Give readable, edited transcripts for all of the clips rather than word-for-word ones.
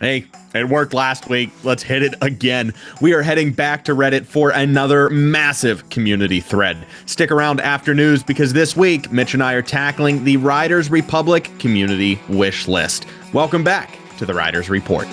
Hey, it worked last week. Let's hit it again. We are heading back to Reddit for another massive community thread. Stick around after news because this week, Mitch and I are tackling the Riders Republic community wish list. Welcome back to the Riders Report.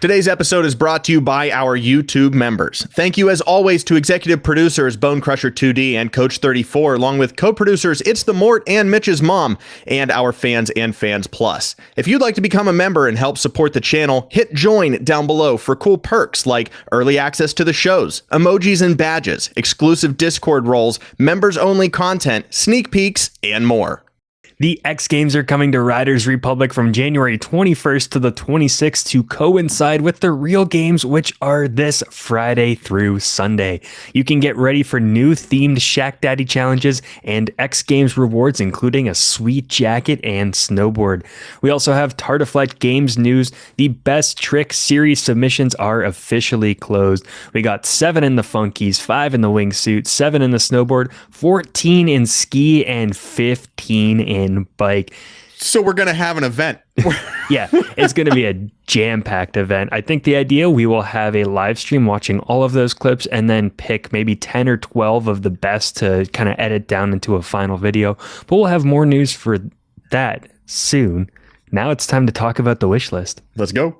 Today's episode is brought to you by our YouTube members. Thank you as always to executive producers Bonecrusher2D and Coach34, along with co-producers It's the Mort and Mitch's mom, and our fans and Fans Plus. If you'd like to become a member and help support the channel, hit join down below for cool perks like early access to the shows, emojis and badges, exclusive Discord roles, members-only content, sneak peeks, and more. The X Games are coming to Riders Republic from January 21st to the 26th to coincide with the real games, which are this Friday through Sunday. You can get ready for new themed Shack Daddy challenges and X Games rewards, including a sweet jacket and snowboard. We also have Tartiflette Games news. The Best Trick series submissions are officially closed. We got 7 in the Funkies, 5 in the wingsuit, 7 in the snowboard, 14 in ski, and 15 in bike. So we're going to have an event. Yeah, it's going to be a jam-packed event. I think the idea, we will have a live stream watching all of those clips and then pick maybe 10 or 12 of the best to kind of edit down into a final video. But we'll have more news for that soon. Now it's time to talk about the wish list. Let's go.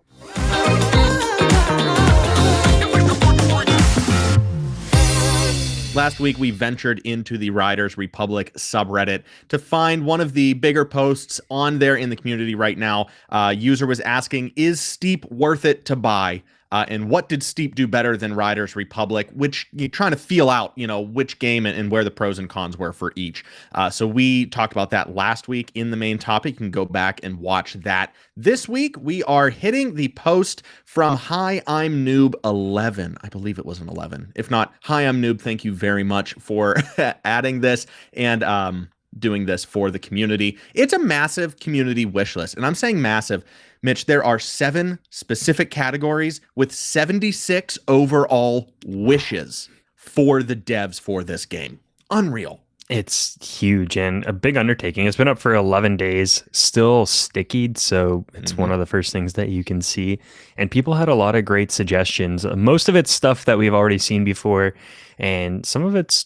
Last week, we ventured into the Riders Republic subreddit to find one of the bigger posts on there in the community right now. User was asking, is Steep worth it to buy? And what did Steep do better than Riders Republic? Which you're trying to feel out, which game and where the pros and cons were for each. So we talked about that last week in the main topic. You can go back and watch that. This week, we are hitting the post from Hi, I'm Noob 11. I believe it was an 11. If not, Hi, I'm Noob. Thank you very much for adding this and doing this for the community. It's a massive community wish list. And I'm saying massive. Mitch, there are 7 specific categories with 76 overall wishes for the devs for this game. Unreal. It's huge and a big undertaking. It's been up for 11 days, still stickied, so it's one of the first things that you can see. And people had a lot of great suggestions. Most of it's stuff that we've already seen before, and some of it's,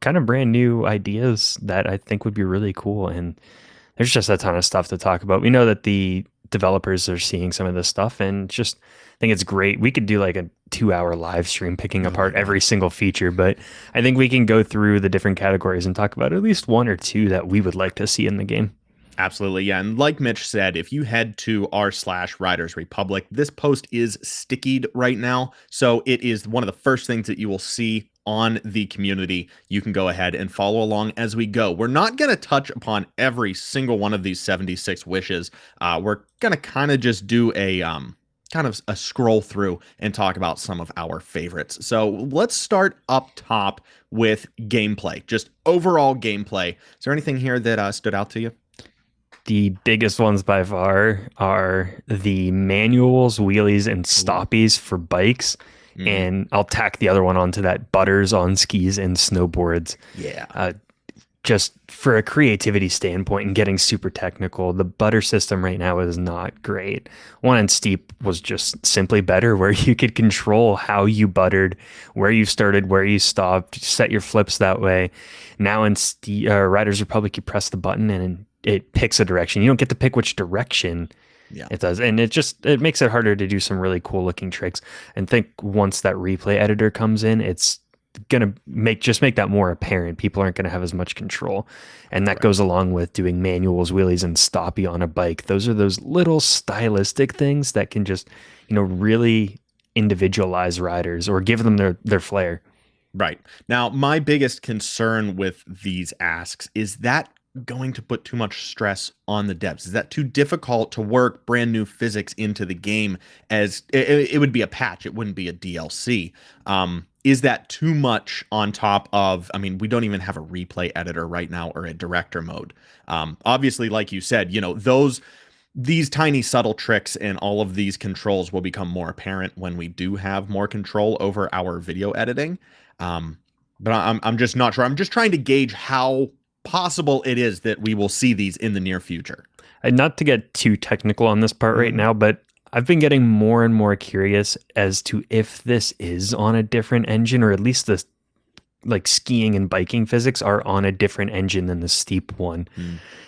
kind of brand new ideas that I think would be really cool. And there's just a ton of stuff to talk about. We know that the developers are seeing some of this stuff, and just think it's great. We could do like a 2-hour live stream picking apart every single feature, but I think we can go through the different categories and talk about at least 1 or 2 that we would like to see in the game. Absolutely, yeah. And like Mitch said, if you head to r/Riders Republic, this post is stickied right now. So it is one of the first things that you will see on the community. You can go ahead and follow along as we go. We're not going to touch upon every single one of these 76 wishes. We're going to kind of just do a kind of a scroll through and talk about some of our favorites. So let's start up top with gameplay, just overall gameplay. Is there anything here that stood out to you? The biggest ones by far are the manuals, wheelies, and stoppies for bikes. And I'll tack the other one onto that, butters on skis and snowboards. Yeah. Just for a creativity standpoint and getting super technical, the butter system right now is not great. One in Steep was just simply better, where you could control how you buttered, where you started, where you stopped, set your flips that way. Now in Riders Republic, you press the button and it picks a direction. You don't get to pick which direction it does. And it makes it harder to do some really cool looking tricks. And think once that replay editor comes in, it's gonna make that more apparent. People aren't gonna have as much control, and that goes along with doing manuals, wheelies, and stoppie on a bike. Those are those little stylistic things that can just really individualize riders or give them their flair. Right. Now, my biggest concern with these asks is that going to put too much stress on the devs? Is that too difficult to work brand new physics into the game? As it would be a patch, it wouldn't be a DLC. Is that too much on top of, we don't even have a replay editor right now or a director mode. Obviously, like you said, those these tiny subtle tricks and all of these controls will become more apparent when we do have more control over our video editing. But I'm just not sure. I'm just trying to gauge how possible it is that we will see these in the near future. And not to get too technical on this part right now, but I've been getting more and more curious as to if this is on a different engine, or at least the like skiing and biking physics are on a different engine than the Steep one.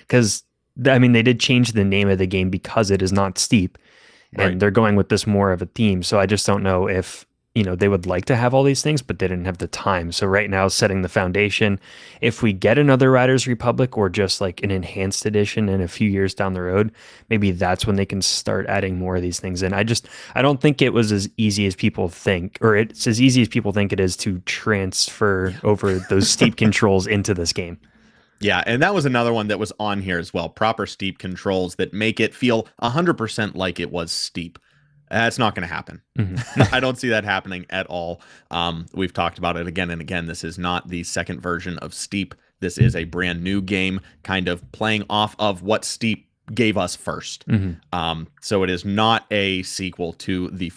Because I mean, they did change the name of the game because it is not Steep, and they're going with this more of a theme. So I just don't know if, you know, they would like to have all these things, but they didn't have the time. So right now, setting the foundation, if we get another Riders Republic or just like an enhanced edition in a few years down the road, maybe that's when they can start adding more of these things in. I don't think it was as easy as people think, or it's as easy as people think it is to transfer over those Steep controls into this game. Yeah, and that was another one that was on here as well. Proper Steep controls that make it feel 100% like it was Steep. That's not going to happen. I don't see that happening at all. We've talked about it again and again. This is not the second version of Steep. This is a brand new game, kind of playing off of what Steep gave us first. So it is not a sequel to the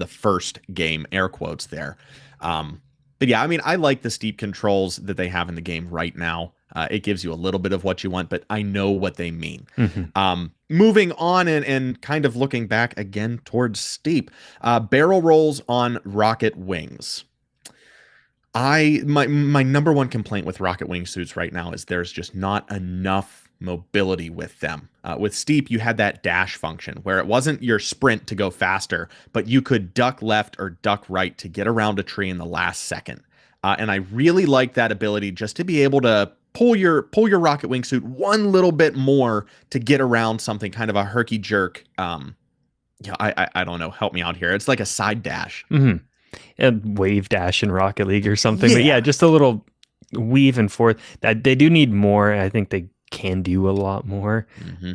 first game, air quotes there. But yeah, I mean, I like the Steep controls that they have in the game right now. It gives you a little bit of what you want, but I know what they mean. Moving on and kind of looking back again towards Steep, barrel rolls on rocket wings. My number one complaint with rocket wingsuits right now is there's just not enough mobility with them. With Steep, you had that dash function where it wasn't your sprint to go faster, but you could duck left or duck right to get around a tree in the last second. And I really like that ability just to be able to pull your rocket wingsuit one little bit more to get around something, kind of a herky jerk. I don't know. Help me out here. It's like a side dash. A wave dash in Rocket League or something. But yeah, just a little weave and forth. That they do need more. I think they can do a lot more.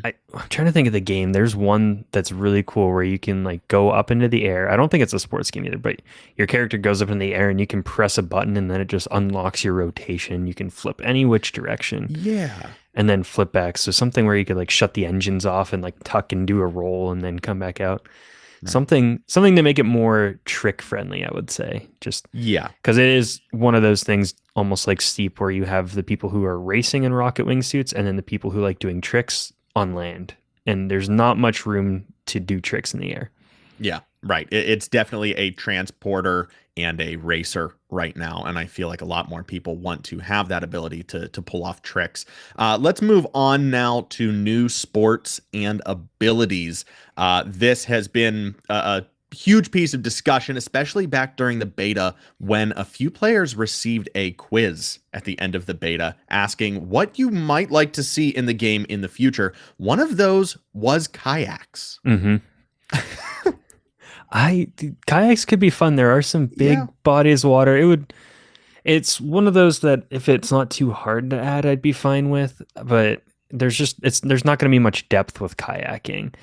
I'm trying to think of the game. There's one that's really cool where you can like go up into the air. I don't think it's a sports game either, but your character goes up in the air and you can press a button and then it just unlocks your rotation. You can flip any which direction. Yeah. And then flip back. So something where you could like shut the engines off and like tuck and do a roll and then come back out. Something to make it more trick friendly, I would say. Just because it is one of those things almost like Steep, where you have the people who are racing in rocket wingsuits and then the people who like doing tricks on land, and there's not much room to do tricks in the air. Yeah, right. It's definitely a transporter and a racer right now, and I feel like a lot more people want to have that ability to pull off tricks. Let's move on now to new sports and abilities. This has been a huge piece of discussion, especially back during the beta, when a few players received a quiz at the end of the beta asking what you might like to see in the game in the future. One of those was kayaks. Kayaks could be fun. There are some big bodies of water. It's one of those that if it's not too hard to add, I'd be fine with, but there's not going to be much depth with kayaking.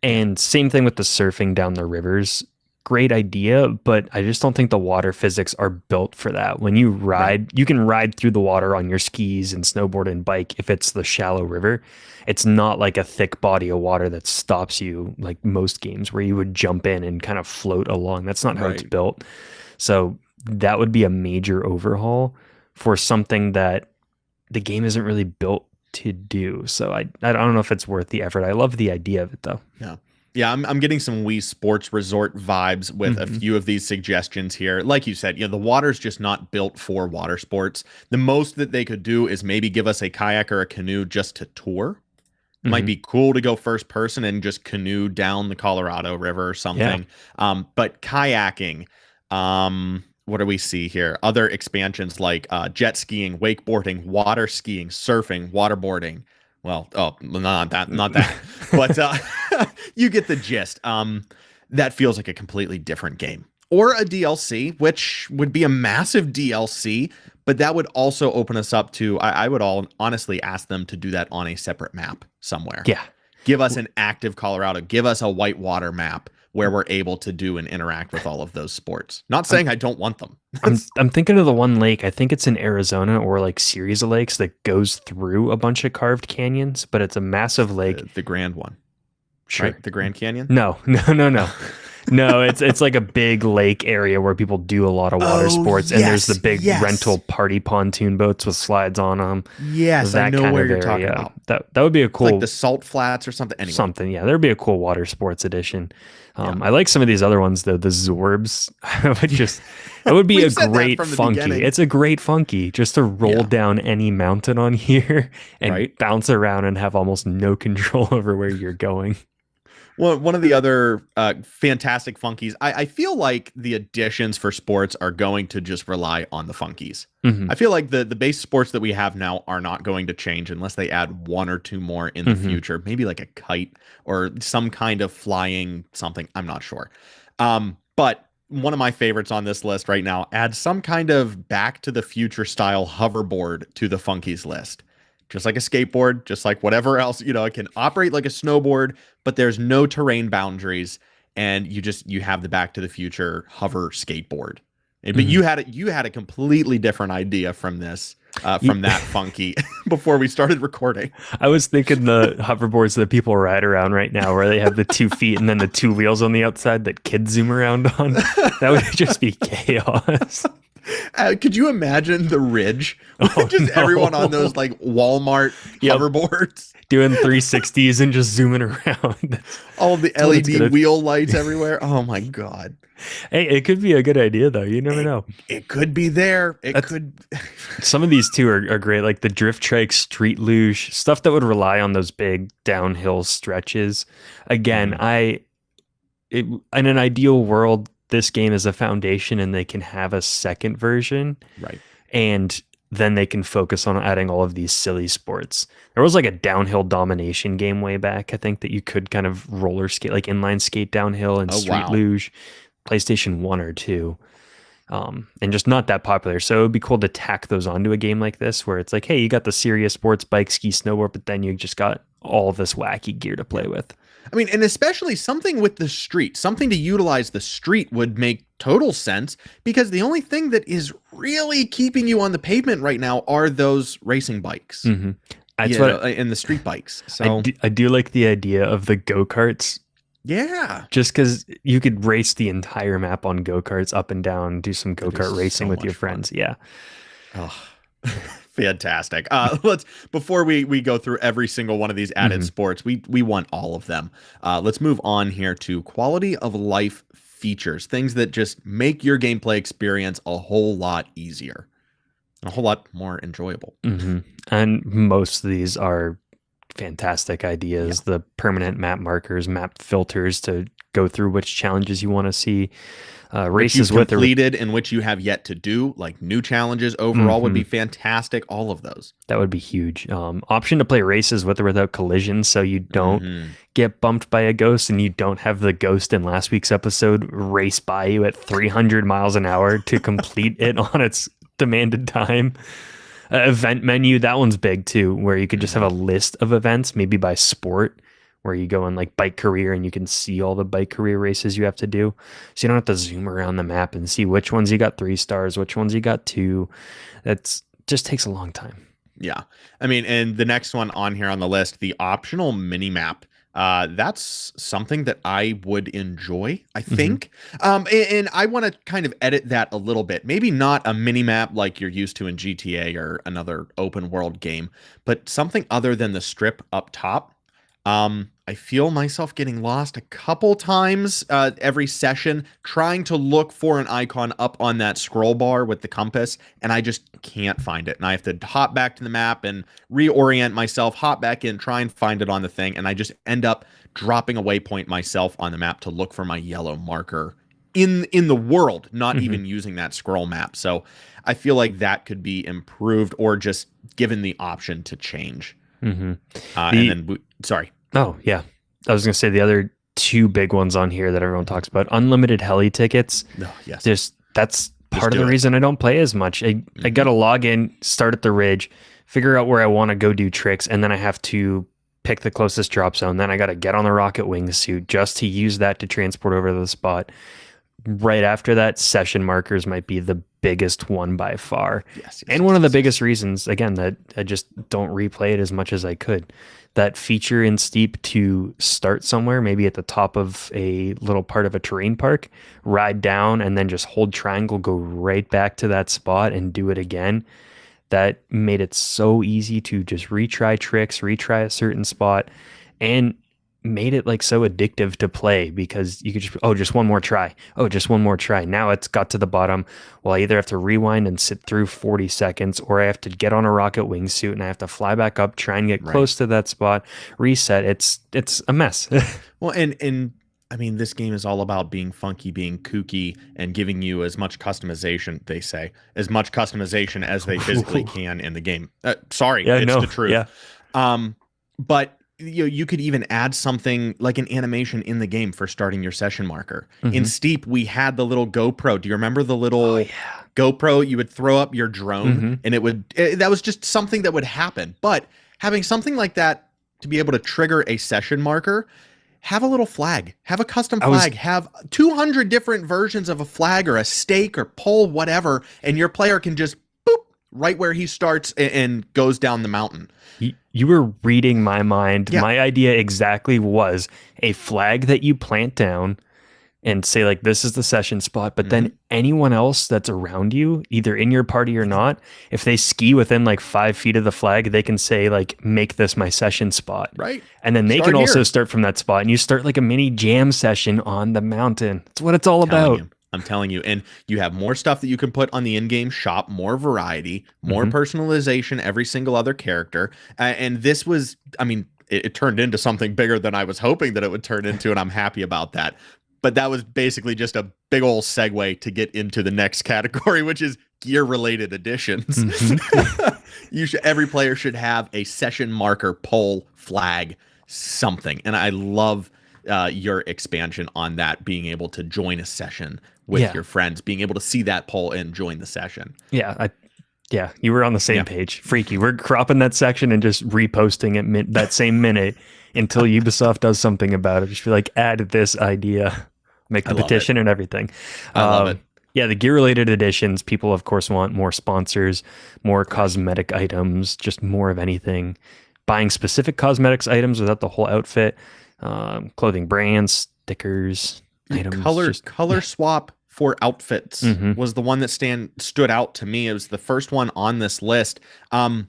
And same thing with the surfing down the rivers. Great idea, but I just don't think the water physics are built for that. When you ride, you can ride through the water on your skis and snowboard and bike if it's the shallow river. It's not like a thick body of water that stops you like most games where you would jump in and kind of float along. That's not how it's built. So that would be a major overhaul for something that the game isn't really built to do. So I don't know if it's worth the effort. I love the idea of it though. Yeah, I'm getting some Wii Sports Resort vibes with a few of these suggestions here. Like you said, the water's just not built for water sports. The most that they could do is maybe give us a kayak or a canoe just to tour. Might be cool to go first person and just canoe down the Colorado River or something. But kayaking, what do we see here? Other expansions like jet skiing, wakeboarding, water skiing, surfing, waterboarding. Well, not that. But you get the gist. That feels like a completely different game. Or a DLC, which would be a massive DLC, but that would also open us up to, I would honestly ask them to do that on a separate map somewhere. Yeah. Give us an active Colorado. Give us a whitewater map where we're able to do and interact with all of those sports. Not saying I don't want them. I'm thinking of the one lake, I think it's in Arizona or like series of lakes that goes through a bunch of carved canyons, but it's a massive lake. The Grand one. Sure. right? The Grand Canyon. No, no, no, no. No, it's like a big lake area where people do a lot of water Oh, sports, and there's the yes, big rental yes. party pontoon boats with slides on them. Yes, I That know kind where of you're talking area. about. That would be a It's like the cool Salt Flats or something. Anyway, something. Yeah, there'd be a cool water sports edition. yeah. I like some of these other ones though. The Zorbs, it would be a We've said that great from the funky. beginning. It's a great funky just to roll Yeah. down any mountain on here and Right. bounce around and have almost no control over where you're going. Well, one of the other fantastic funkies, I feel like the additions for sports are going to just rely on the funkies. Mhm. I feel like the base sports that we have now are not going to change unless they add one or two more in the Mhm. future, maybe like a kite or some kind of flying something. I'm not sure. But one of my favorites on this list right now, add some kind of Back to the Future style hoverboard to the funkies list. Just like a skateboard, just like whatever else, it can operate like a snowboard, but there's no terrain boundaries, and you have the Back to the Future hover skateboard. But you had a completely different idea from this, from that funky before we started recording. I was thinking the hoverboards that people ride around right now, where they have the 2 feet and then the 2 wheels on the outside that kids zoom around on. That would just be chaos. Could you imagine the Ridge? Oh, Just no. everyone on those like Walmart Yep. hoverboards, Doing 360s and just zooming around. all the what it's LED gonna- wheel lights everywhere. Oh my God. Hey, it could be a good idea though. You never know. It could be there. It could. Some of these too are great, like the drift trike, street luge, stuff that would rely on those big downhill stretches. Again, in an ideal world, this game is a foundation and they can have a second version, Right. and then they can focus on adding all of these silly sports. There was like a downhill domination game way back, I think, that you could kind of roller skate, like inline skate downhill and Oh, street wow. luge, PlayStation 1 or 2. And just not that popular. So it would be cool to tack those onto a game like this, where it's like, hey, you got the serious sports, bike, ski, snowboard, but then you just got all this wacky gear to play with. I mean, and especially something with the street, something to utilize the street would make total sense, because the only thing that is really keeping you on the pavement right now are those racing bikes. Mm-hmm. That's And the street bikes. So I do like the idea of the go-karts, yeah, just because you could race the entire map on go-karts up and down, do some go-kart is racing so with your much fun. friends. Yeah. oh, fantastic. Let's before we go through every single one of these added sports, we want all of them. Let's move on here to quality of life features, things that just make your gameplay experience a whole lot easier, a whole lot more enjoyable. Mm-hmm. And most of these are fantastic ideas. The permanent map markers, map filters to go through which challenges you want to see. Races with completed and which you have yet to do, like new challenges overall would be fantastic. All of those. that would be huge. Option to play races with or without collisions, so you don't get bumped by a ghost and you don't have the ghost in last week's episode race by you at 300 miles an hour to complete it on its demanded time. Event menu, that one's big too, where you could just have a list of events, maybe by sport, where you go in like bike career and you can see all the bike career races you have to do. So you don't have to zoom around the map and see which ones you got 3 stars, which ones you got 2. That's just takes a long time. Yeah. I mean, and the next one on here on the list, the optional mini map. That's something that I would enjoy, I think. And I want to kind of edit that a little bit. Maybe not a mini map like you're used to in GTA or another open world game, but something other than the strip up top. I feel myself getting lost a couple times every session trying to look for an icon up on that scroll bar with the compass, and I just can't find it. And I have to hop back to the map and reorient myself, hop back in, try and find it on the thing, and I just end up dropping a waypoint myself on the map to look for my yellow marker in the world, not even using that scroll map. So I feel like that could be improved or just given the option to change. And then, sorry. Oh, yeah. I was going to say the other 2 big ones on here that everyone talks about. Unlimited heli tickets. Oh, yes. That's part of do the it. reason I don't play as much. I got to log in, start at the ridge, figure out where I want to go do tricks, and then I have to pick the closest drop zone. Then I got to get on the rocket wingsuit just to use that to transport over to the spot. Right after that, session markers might be the biggest one by far. Yes, And one of the biggest reasons, again, that I just don't replay it as much as I could. that feature in Steep to start somewhere, maybe at the top of a little part of a terrain park, ride down, and then just hold triangle, go right back to that spot and do it again. That made it so easy to just retry tricks, retry a certain spot, and made it like so addictive to play because you could just, oh, just one more try. Oh, just one more try. Now it's got to the bottom. Well, I either have to rewind and sit through 40 seconds, or I have to get on a rocket wingsuit and I have to fly back up, try and get close to that spot, reset. It's a mess. Well, and I mean, this game is all about being funky, being kooky, and giving you as much customization, they say, as much customization as they physically can in the game. Sorry, Yeah, it's no, the truth. yeah. But you could even add something like an animation in the game for starting your session marker. In Steep, we had the little GoPro. Do you remember the little GoPro? You would throw up your drone, and that was just something that would happen. But having something like that to be able to trigger a session marker, have a little flag, have a custom flag, have 200 different versions of a flag or a stake or pole, whatever, and your player can just boop right where he starts and goes down the mountain. You were reading my mind. Yeah. My idea exactly was a flag that you plant down and say, like, this is the session spot. But then anyone else that's around you, either in your party or not, if they ski within like 5 feet of the flag, they can say, like, make this my session spot. Right. And then they Start can also here. start from that spot. And you start like a mini jam session on the mountain. That's what it's all about. I'm telling you. And you have more stuff that you can put on the in-game shop, more variety, more personalization, every single other character. And this was, I mean, it turned into something bigger than I was hoping that it would turn into, and I'm happy about that. But that was basically just a big old segue to get into the next category, which is gear-related additions. Every player should have a session marker, pole, flag, something. And I love your expansion on that, being able to join a session with your friends, being able to see that poll and join the session. Yeah, you were on the same page. Freaky. We're cropping that section and just reposting it that same minute until Ubisoft does something about it. Just be like, add this idea, make the petition and everything. I love it. Yeah, the gear-related additions, people, of course, want more sponsors, more cosmetic items, just more of anything. Buying specific cosmetics items without the whole outfit, clothing brands, stickers, items. Color swap for outfits was the one that stood out to me. It was the first one on this list. I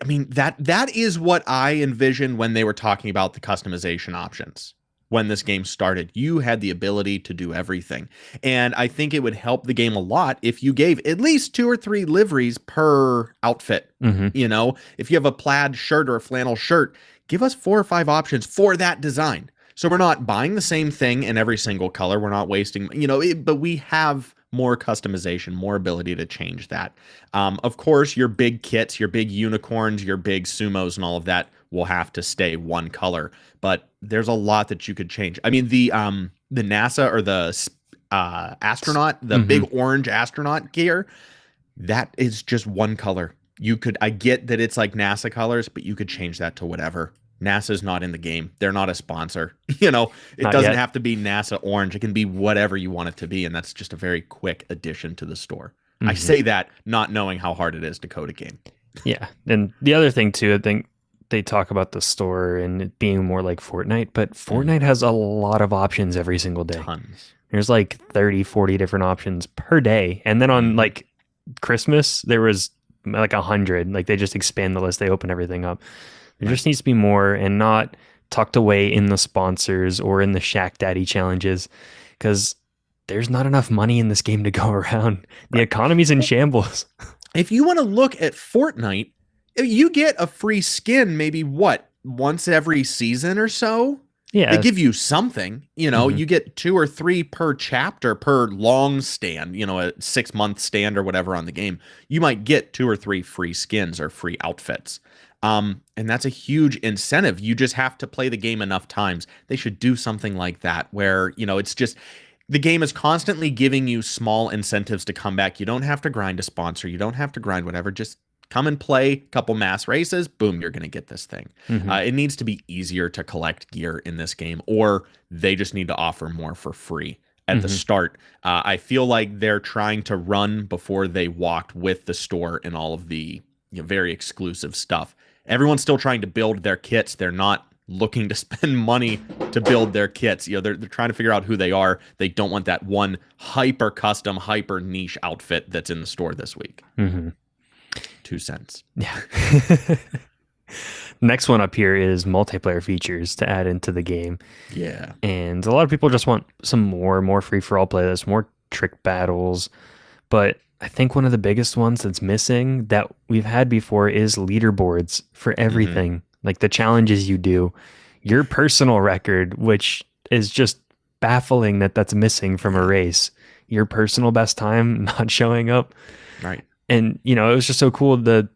mean, that is what I envisioned when they were talking about the customization options. When this game started, you had the ability to do everything. And I think it would help the game a lot if you gave at least 2 or 3 liveries per outfit. You know, if you have a plaid shirt or a flannel shirt, give us 4 or 5 options for that design. So we're not buying the same thing in every single color. We're not wasting, but we have more customization, more ability to change that. Of course, your big kits, your big unicorns, your big sumos and all of that will have to stay one color, but there's a lot that you could change. I mean, the NASA or the astronaut, the big orange astronaut gear, that is just one color. I get that it's like NASA colors, but you could change that to whatever. NASA's not in the game. They're not a sponsor. It doesn't have to be NASA orange. It can be whatever you want it to be, and that's just a very quick addition to the store. I say that not knowing how hard it is to code a game. Yeah, and the other thing too, I think they talk about the store and it being more like Fortnite, but Fortnite has a lot of options every single day. Tons. There's like 30, 40 different options per day. And then on like Christmas, there was like 100. Like they just expand the list. They open everything up. There just needs to be more and not tucked away in the sponsors or in the Shack Daddy challenges because there's not enough money in this game to go around. The economy's in shambles. If you want to look at Fortnite, you get a free skin maybe once every season or so. Yeah. They give you something, you get 2 or 3 per chapter, per long stand, a 6-month stand or whatever on the game. You might get 2 or 3 free skins or free outfits. And that's a huge incentive. You just have to play the game enough times. They should do something like that where, it's just the game is constantly giving you small incentives to come back. You don't have to grind a sponsor. You don't have to grind whatever. Just come and play a couple mass races. Boom, you're going to get this thing. It needs to be easier to collect gear in this game, or they just need to offer more for free at the start. I feel like they're trying to run before they walked with the store and all of the very exclusive stuff. everyone's still trying to build their kits. They're not looking to spend money to build their kits. They're trying to figure out who they are. They don't want that one hyper custom, hyper niche outfit that's in the store this week. 2 cents. Yeah. Next one up here is multiplayer features to add into the game. Yeah. And a lot of people just want some more free-for-all playlists, more trick battles. But I think one of the biggest ones that's missing that we've had before is leaderboards for everything. Like the challenges you do, your personal record, which is just baffling that that's missing from a race. Your personal best time not showing up. Right. And, it was just so cool. The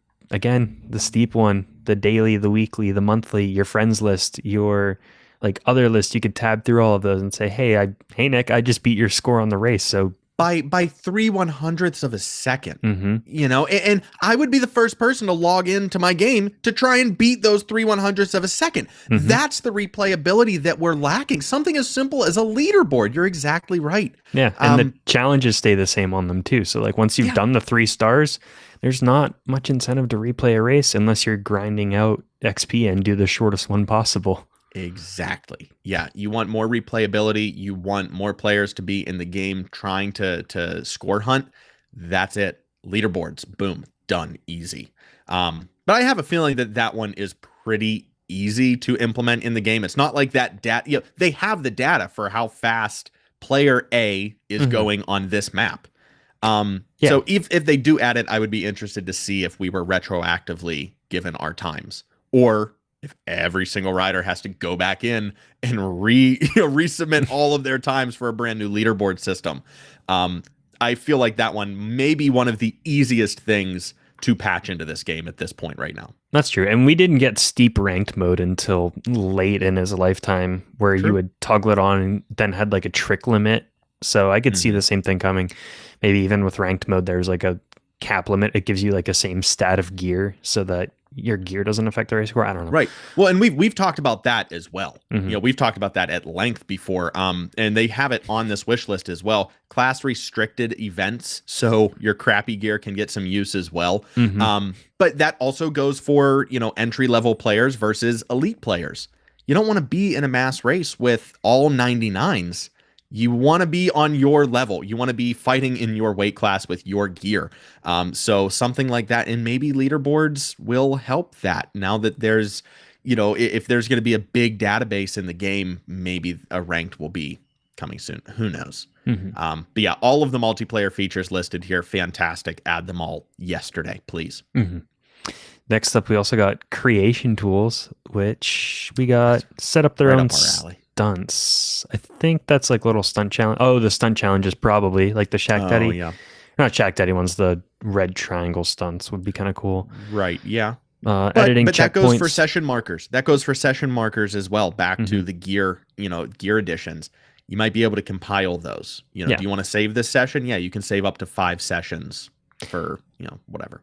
steep one, the daily, the weekly, the monthly, your friends list, your like other list, you could tab through all of those and say, hey Nick, I just beat your score on the race. So by 3/100ths of a second, and I would be the first person to log into my game to try and beat those 3/100ths of a second. That's the replayability that we're lacking. Something as simple as a leaderboard. You're exactly right. Yeah. And the challenges stay the same on them too. So like once you've done the 3 stars, there's not much incentive to replay a race unless you're grinding out XP and do the shortest one possible. Exactly. Yeah. You want more replayability. You want more players to be in the game trying to score hunt. That's it. Leaderboards. Boom. Done. Easy. But I have a feeling that one is pretty easy to implement in the game. It's not like that data. They have the data for how fast player A is going on this map. So if they do add it, I would be interested to see if we were retroactively given our times, or if every single rider has to go back in and resubmit all of their times for a brand new leaderboard system. I feel like that one may be one of the easiest things to patch into this game at this point right now. That's true. And we didn't get steep ranked mode until late in his lifetime, where you would toggle it on and then had like a trick limit. So I could see the same thing coming. Maybe even with ranked mode, there's like a cap limit. It gives you like a same stat of gear so that your gear doesn't affect the race score. I don't know. Right. Well, and we've talked about that as well. We've talked about that at length before. And they have it on this wish list as well. Class restricted events, so your crappy gear can get some use as well. But that also goes for, entry level players versus elite players. You don't want to be in a mass race with all 99s. You want to be on your level. You want to be fighting in your weight class with your gear. So something like that, and maybe leaderboards will help that. Now that there's, if there's going to be a big database in the game, maybe a ranked will be coming soon. Who knows? But yeah, all of the multiplayer features listed here, fantastic. Add them all yesterday, please. Next up, we also got creation tools, which we got set up their own stunts. I think that's like little stunt challenge. Oh, the stunt challenges probably like the Shack Daddy. Yeah. Not Shack Daddy ones. The red triangle stunts would be kind of cool. Right. Yeah. Editing but checkpoints. That goes for session markers. That goes for session markers as well. Back to the gear, gear additions. You might be able to compile those. Do you want to save this session? Yeah, you can save up to 5 sessions for, whatever.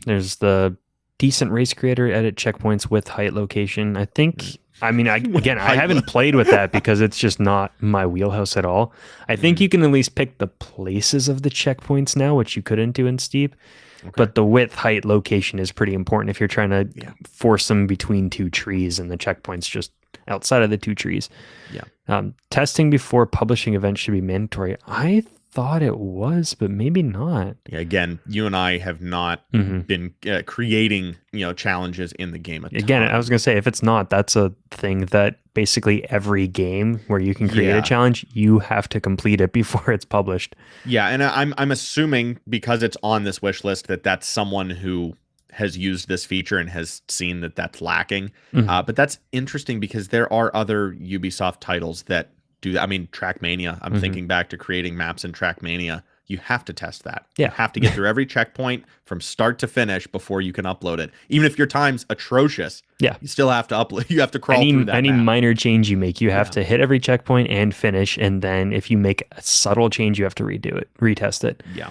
There's the decent race creator edit checkpoints with height location. I think, I haven't played with that because it's just not my wheelhouse at all. I think you can at least pick the places of the checkpoints now, which you couldn't do in Steep. Okay. But the width, height, location is pretty important if you're trying to force them between 2 trees and the checkpoint's just outside of the 2 trees. Yeah. Testing before publishing events should be mandatory. I thought it was, but maybe not. Yeah, again, you and I have not been creating, challenges in the game. Again, I was going to say, if it's not, that's a thing that basically every game where you can create a challenge, you have to complete it before it's published. Yeah, and I'm assuming because it's on this wish list that that's someone who has used this feature and has seen that that's lacking. But that's interesting because there are other Ubisoft titles that do that. I mean, Trackmania, I'm thinking back to creating maps in Trackmania. You have to test that. You have to get through every checkpoint from start to finish before you can upload it. Even if your time's atrocious, you still have to upload. You have to crawl through that Any map. minor change you make, you have to hit every checkpoint and finish. And then if you make a subtle change, you have to redo it, retest it. Yeah.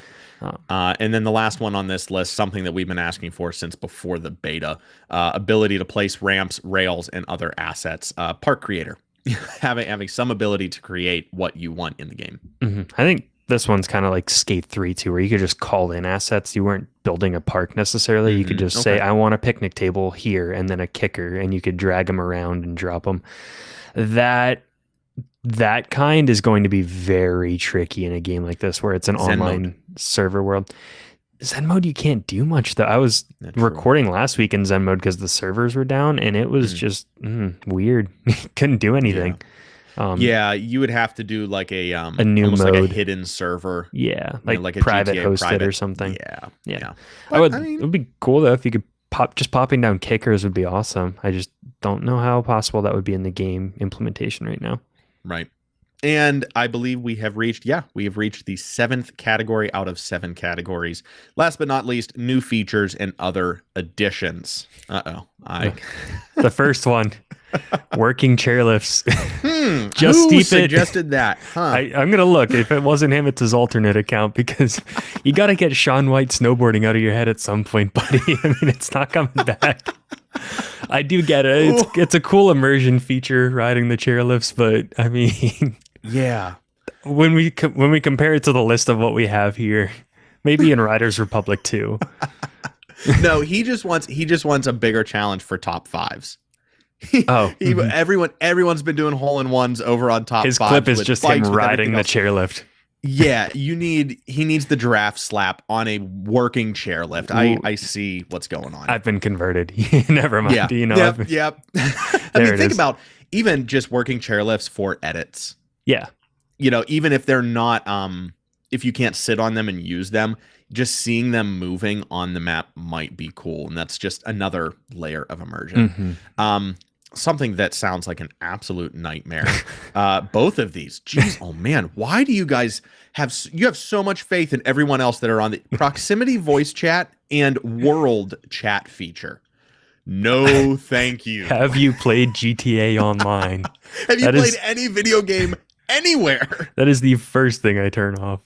And then the last one on this list, something that we've been asking for since before the beta, ability to place ramps, rails, and other assets. Park creator. having some ability to create what you want in the game. I think this one's kind of like Skate 3 too, where you could just call in assets. You weren't building a park necessarily. You could just say, I want a picnic table here, and then a kicker, and you could drag them around and drop them. That kind is going to be very tricky in a game like this, where it's an Zen online mode. server world. Zen mode, you can't do much though. I was recording last week in Zen mode because the servers were down, and it was just weird. Couldn't do anything. You would have to do like a new almost mode, like a hidden server. Yeah, like a private GTA hosted private or something. Yeah. But, it would be cool though if you could popping down kickers would be awesome. I just don't know how possible that would be in the game implementation right now. Right. And I believe we have reached the 7th category out of 7 categories. Last but not least, new features and other additions. The first one, working chairlifts. Who suggested that? I'm going to look. If it wasn't him, it's his alternate account, because you got to get Shaun White snowboarding out of your head at some point, buddy. I mean, it's not coming back. I do get it. It's a cool immersion feature, riding the chairlifts, but I mean... Yeah. When we compare it to the list of what we have here, maybe in Riders Republic 2. No, he just wants a bigger challenge for top 5s. Everyone's been doing hole-in-ones over on top 5s. His clip is just him riding the chairlift. Yeah, he needs the giraffe slap on a working chairlift. I see what's going on. I've been converted. Never mind. Yeah. Yep. I mean, think about even just working chairlifts for edits. Yeah. Even if they're not, if you can't sit on them and use them, just seeing them moving on the map might be cool. And that's just another layer of immersion. Something that sounds like an absolute nightmare. Both of these. Jeez, oh man. Why do you guys have so much faith in everyone else that are on the proximity voice chat and world chat feature? No, thank you. Have you played GTA Online? Have you played any video game anywhere? That is the first thing I turn off.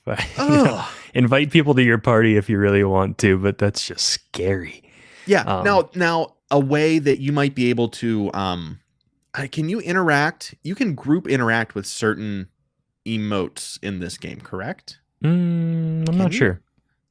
Invite people to your party if you really want to, but that's just scary. Yeah. Now a way that you might be able to can you interact? You can group interact with certain emotes in this game, correct? I'm not sure.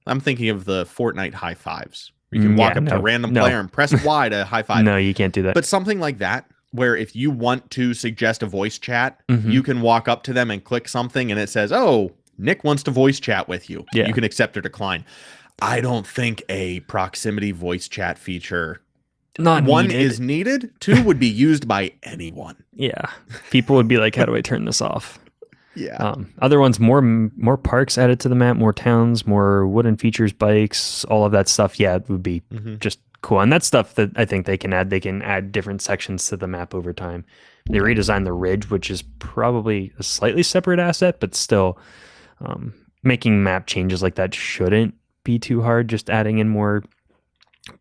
I'm thinking of the Fortnite high fives. You can walk up to a random player and press Y to high five. No, you can't do that. But something like that, where if you want to suggest a voice chat, you can walk up to them and click something and it says, oh, Nick wants to voice chat with you. Yeah. You can accept or decline. I don't think a proximity voice chat feature, one is needed. 2 would be used by anyone. Yeah. People would be like, how do I turn this off? Yeah. Other ones, more parks added to the map, more towns, more wooden features, bikes, all of that stuff. Yeah, it would be just cool. And that's stuff that I think they can add. They can add different sections to the map over time. They redesigned the ridge, which is probably a slightly separate asset, but still making map changes like that shouldn't be too hard. Just adding in more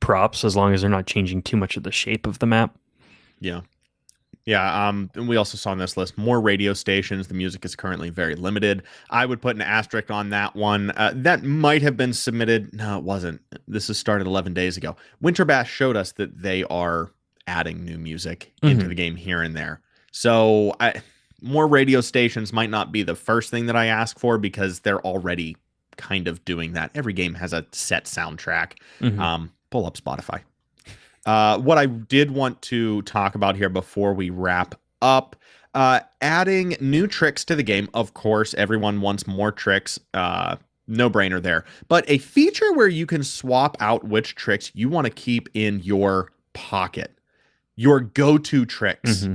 props, as long as they're not changing too much of the shape of the map. Yeah. Yeah, and we also saw on this list more radio stations. The music is currently very limited. I would put an asterisk on that one. That might have been submitted. No, it wasn't. This has started 11 days ago. Winter Bash showed us that they are adding new music into the game here and there. So more radio stations might not be the first thing that I ask for, because they're already kind of doing that. Every game has a set soundtrack. Pull up Spotify. What I did want to talk about here before we wrap up, adding new tricks to the game. Of course, everyone wants more tricks. No brainer there. But a feature where you can swap out which tricks you want to keep in your pocket. Your go-to tricks.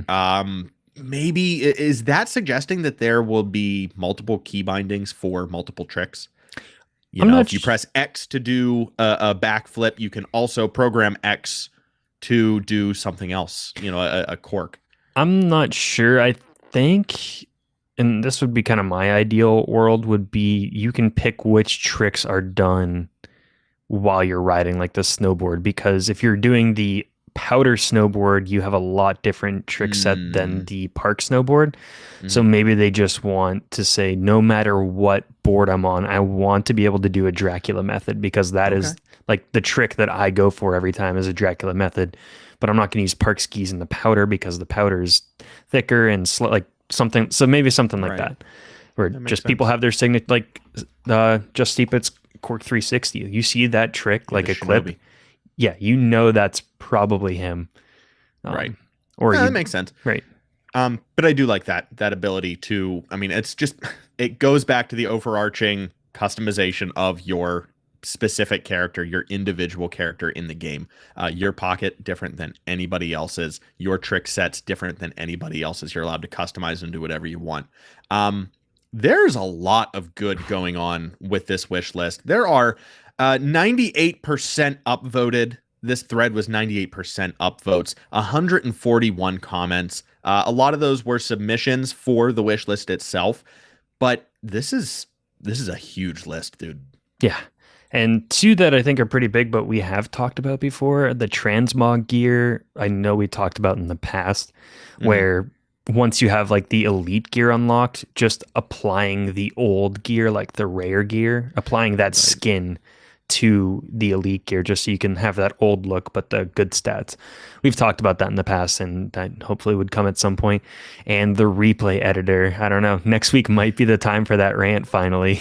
Maybe is that suggesting that there will be multiple key bindings for multiple tricks? If you press X to do a backflip, you can also program X to do something else, a cork. I'm not sure. I think, and this would be kind of my ideal world, would be you can pick which tricks are done while you're riding, like the snowboard, because if you're doing the powder snowboard, you have a lot different trick set than the park snowboard. So maybe they just want to say, no matter what board I'm on, I want to be able to do a Dracula method, because that is like the trick that I go for every time is a Dracula method. But I'm not going to use park skis in the powder because the powder is thicker and like something. So maybe something like that, where That makes just people sense. have their signature, like Just Steep It's Cork 360. You see that trick, Yeah, like the a clip, Shinobi. yeah, you know that's probably him. Right. Or Yeah, that you, makes sense. right. But I do like that ability to, I mean, it's just it goes back to the overarching customization of your specific character, your individual character in the game. Your pocket different than anybody else's. Your trick set's different than anybody else's. You're allowed to customize and do whatever you want. Um, there's a lot of good going on with this wish list. There are 98% upvoted. This thread was 98% upvotes, 141 comments. A lot of those were submissions for the wish list itself, but this is a huge list, dude. Yeah. And two that I think are pretty big, but we have talked about before, the transmog gear. I know we talked about in the past, Mhm. where once you have like the elite gear unlocked, just applying the old gear, like the rare gear, applying that Right. skin to the elite gear just so you can have that old look but the good stats. We've talked about that in the past, and that hopefully would come at some point. And the replay editor, I don't know, next week might be the time for that rant finally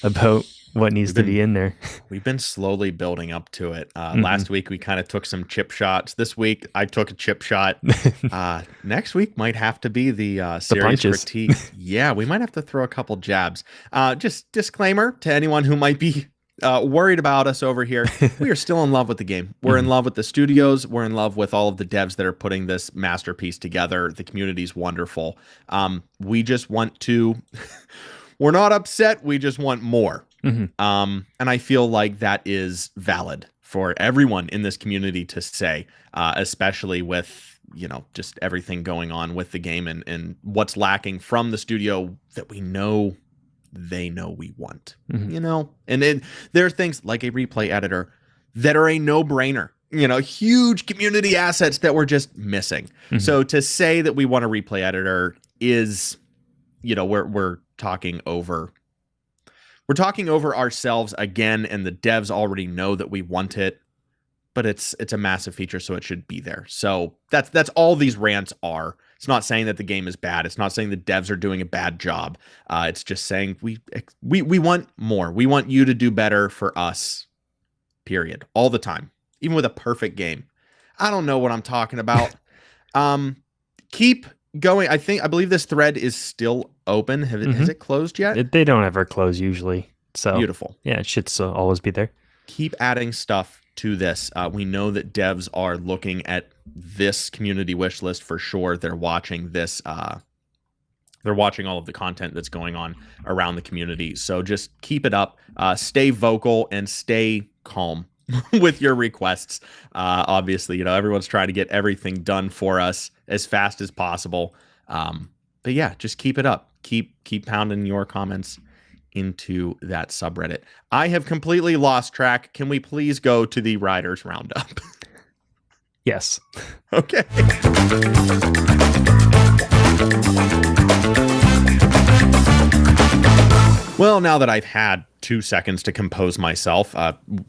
about what needs We've to been be in there. we've been slowly building up to it. Mhm. Last week we kind of took some chip shots. This week I took a chip shot. Next week might have to be the serious punches. critique. Yeah, we might have to throw a couple jabs. Just disclaimer to anyone who might be worried about us over here. We are still in love with the game. We're in love with the studios. We're in love with all of the devs that are putting this masterpiece together. The community's wonderful. We just want to. We're not upset. We just want more. Mhm. And I feel like that is valid for everyone in this community to say, especially with, just everything going on with the game and what's lacking from the studio that we know they know we want, and then there are things like a replay editor that are a no-brainer, huge community assets that we're just missing. So to say that we want a replay editor is, we're talking over ourselves again, and the devs already know that we want it, but it's a massive feature, so it should be there. So that's all these rants are. It's not saying that the game is bad. It's not saying the devs are doing a bad job. It's just saying we want more. We want you to do better for us. Period. All the time, even with a perfect game. I don't know what I'm talking about. Keep going. I believe this thread is still open. Has it closed yet? They don't ever close usually. So Beautiful. yeah, it should always be there. Keep adding stuff to this. We know that devs are looking at this community wish list for sure. They're watching this. They're watching all of the content that's going on around the community. So just keep it up. Stay vocal and stay calm with your requests. Obviously, everyone's trying to get everything done for us as fast as possible. But yeah, just keep it up. Keep pounding your comments into that subreddit. I have completely lost track. Can we please go to the Riders Roundup? Yes. Okay. Well, now that I've had 2 seconds to compose myself,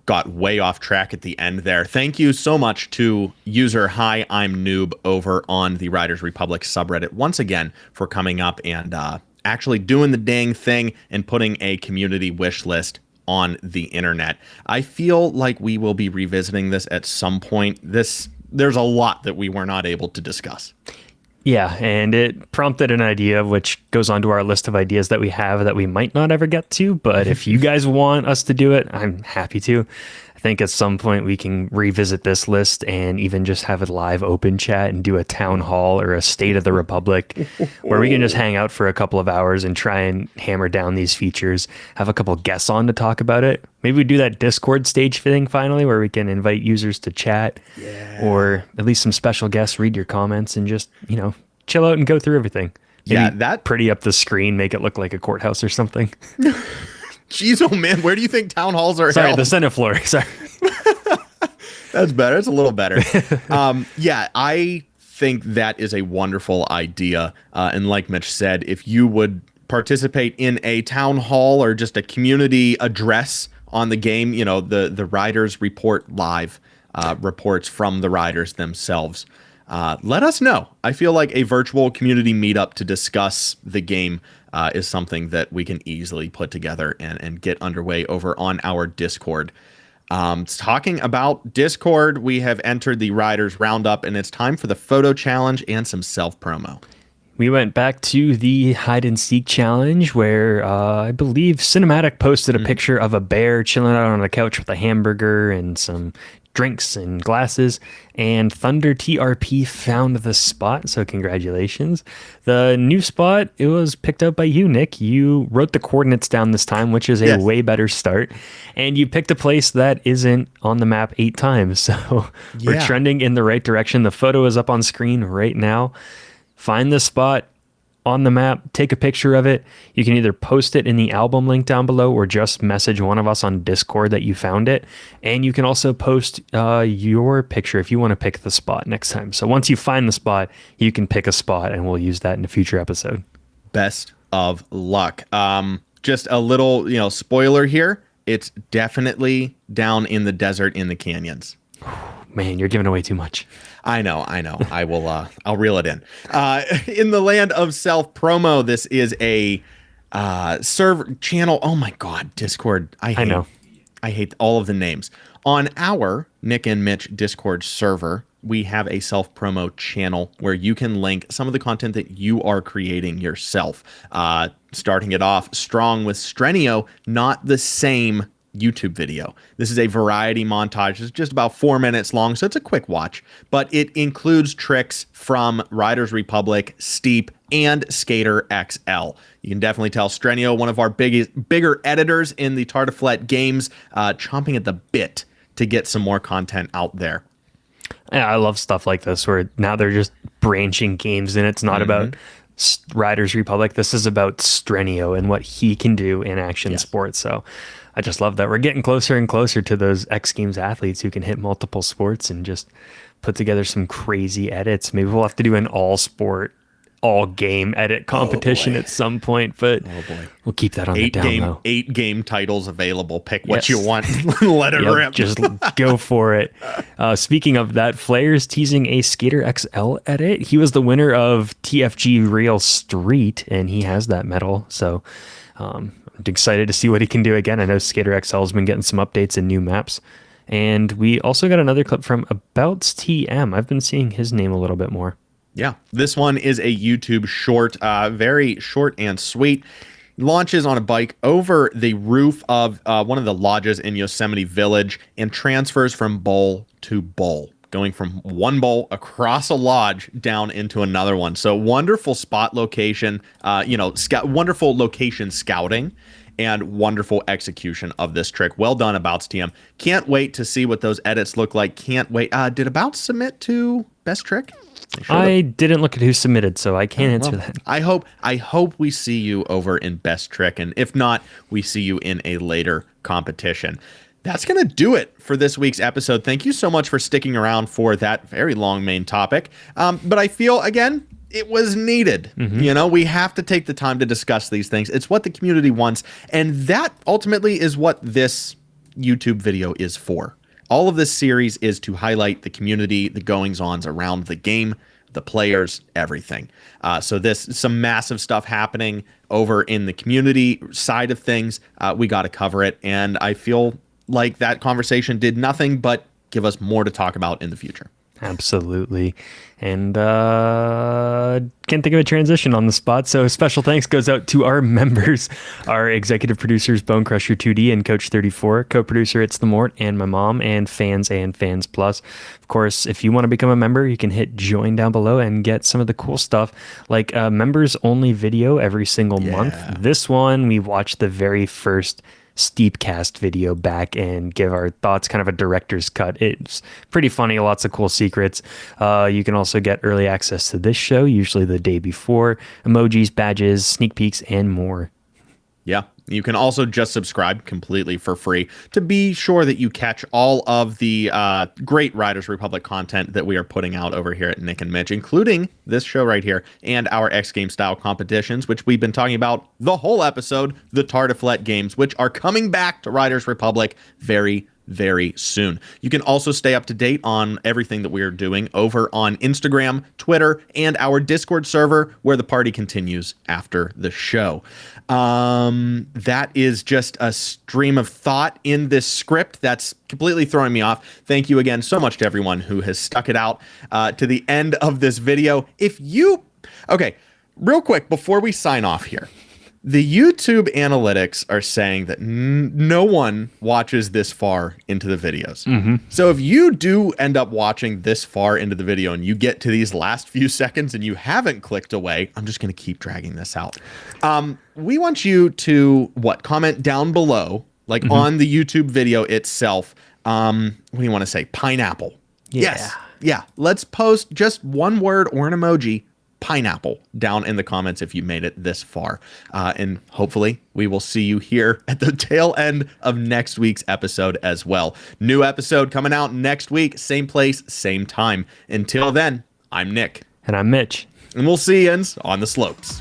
got way off track at the end there. Thank you so much to user Hi, I'm Noob over on the Riders Republic subreddit once again for coming up and actually doing the dang thing and putting a community wish list on the internet. I feel like we will be revisiting this at some point. There's a lot that we were not able to discuss. Yeah, and it prompted an idea, which goes onto our list of ideas that we have that we might not ever get to. But if you guys want us to do it, I'm happy to. I think at some point we can revisit this list and even just have a live open chat and do a town hall or a State of the Republic where we can just hang out for a couple of hours and try and hammer down these features, have a couple guests on to talk about it. Maybe we do that Discord stage thing finally where we can invite users to chat or at least some special guests, read your comments and just, chill out and go through everything. Maybe that pretty up the screen, make it look like a courthouse or something. Jeez, oh man, where do you think town halls are Sorry, held? the Senate floor. Sorry. That's better. It's a little better. Yeah, I think that is a wonderful idea. And like Mitch said, if you would participate in a town hall or just a community address on the game, the riders report live reports from the riders themselves. let us know. I feel like a virtual community meetup to discuss the game is something that we can easily put together and get underway over on our Discord. Talking about Discord, we have entered the Riders Roundup, and it's time for the photo challenge and some self-promo. We went back to the hide and seek challenge where I believe Cinematic posted a picture of a bear chilling out on a couch with a hamburger and some drinks and glasses, and Thunder TRP found the spot, so congratulations. The new spot, it was picked up by you, Nick. You wrote the coordinates down this time, which is a way better start, and you picked a place that isn't on the map 8 times, so we're trending in the right direction. The photo is up on screen right now. Find the spot on the map, take a picture of it. You can either post it in the album link down below or just message one of us on Discord that you found it. And you can also post your picture if you want to pick the spot next time. So once you find the spot, you can pick a spot and we'll use that in a future episode. Best of luck. Just a little, spoiler here. It's definitely down in the desert in the canyons. Man, you're giving away too much. I know. I will. I'll reel it in. In the land of self-promo, this is a server channel. Oh my God, Discord. I know. I hate all of the names. On our Nick and Mitch Discord server, we have a self-promo channel where you can link some of the content that you are creating yourself. Starting it off strong with Strenio, not the same YouTube video. This is a variety montage. It's just about 4 minutes long, so it's a quick watch, but it includes tricks from Riders Republic, Steep, and Skater XL. You can definitely tell Strenio, one of our bigger editors in the Tartiflet games, chomping at the bit to get some more content out there. Yeah, I love stuff like this where now they're just branching games and it's not about Riders Republic. This is about Strenio and what he can do in action sports. So I just love that we're getting closer and closer to those X Games athletes who can hit multiple sports and just put together some crazy edits. Maybe we'll have to do an all sport, all game edit competition at some point, but we'll keep that on the down low. 8 game titles available. Pick what you want. Let it rip. Just go for it. Speaking of that, Flair's teasing a Skater XL edit. He was the winner of TFG Real Street, and he has that medal. So I'm excited to see what he can do again. I know Skater XL has been getting some updates and new maps. And we also got another clip from Abouts TM. I've been seeing his name a little bit more. Yeah, this one is a YouTube short, very short and sweet. Launches on a bike over the roof of one of the lodges in Yosemite Village and transfers from bowl to bowl, going from one bowl across a lodge down into another one. So wonderful spot location, wonderful location scouting and wonderful execution of this trick. Well done, Abouts TM. Can't wait to see what those edits look like. Can't wait. Did Abouts submit to Best Trick? I didn't look at who submitted, so I can't answer that. I hope we see you over in Best Trick, and if not, we see you in a later competition. That's going to do it for this week's episode. Thank you so much for sticking around for that very long main topic. But I feel, again, it was needed. We have to take the time to discuss these things. It's what the community wants, and that ultimately is what this YouTube video is for. All of this series is to highlight the community, the goings-ons around the game, the players, everything. So some massive stuff happening over in the community side of things. We got to cover it, and I feel like that conversation did nothing but give us more to talk about in the future. Absolutely. And can't think of a transition on the spot. So special thanks goes out to our members, our executive producers, Bone Crusher 2D and Coach 34, co-producer It's the Mort, and my mom, and Fans Plus. Of course, if you want to become a member, you can hit join down below and get some of the cool stuff like a members only video every single month. This one, we watched the very first Steepcast video back and give our thoughts, kind of a director's cut. It's pretty funny, lots of cool secrets. You can also get early access to this show, usually the day before, emojis, badges, sneak peeks, and more. Yeah. You can also just subscribe completely for free to be sure that you catch all of the great Riders Republic content that we are putting out over here at Nick and Mitch, including this show right here and our X Games style competitions, which we've been talking about the whole episode, the Tartiflet games, which are coming back to Riders Republic very, very soon. You can also stay up to date on everything that we're doing over on Instagram, Twitter, and our Discord server, where the party continues after the show. That is just a stream of thought in this script that's completely throwing me off. Thank you again so much to everyone who has stuck it out to the end of this video. Okay, real quick before we sign off here. The YouTube analytics are saying that no one watches this far into the videos. So if you do end up watching this far into the video and you get to these last few seconds and you haven't clicked away, I'm just going to keep dragging this out. We want you to, comment down below, like on the YouTube video itself. What do you want to say? Pineapple. Yeah. Yes. Yeah. Let's post just one word or an emoji, pineapple, down in the comments if you made it this far. And hopefully we will see you here at the tail end of next week's episode as well. New episode coming out next week, same place, same time. Until then, I'm Nick. And I'm Mitch. And we'll see you on the slopes.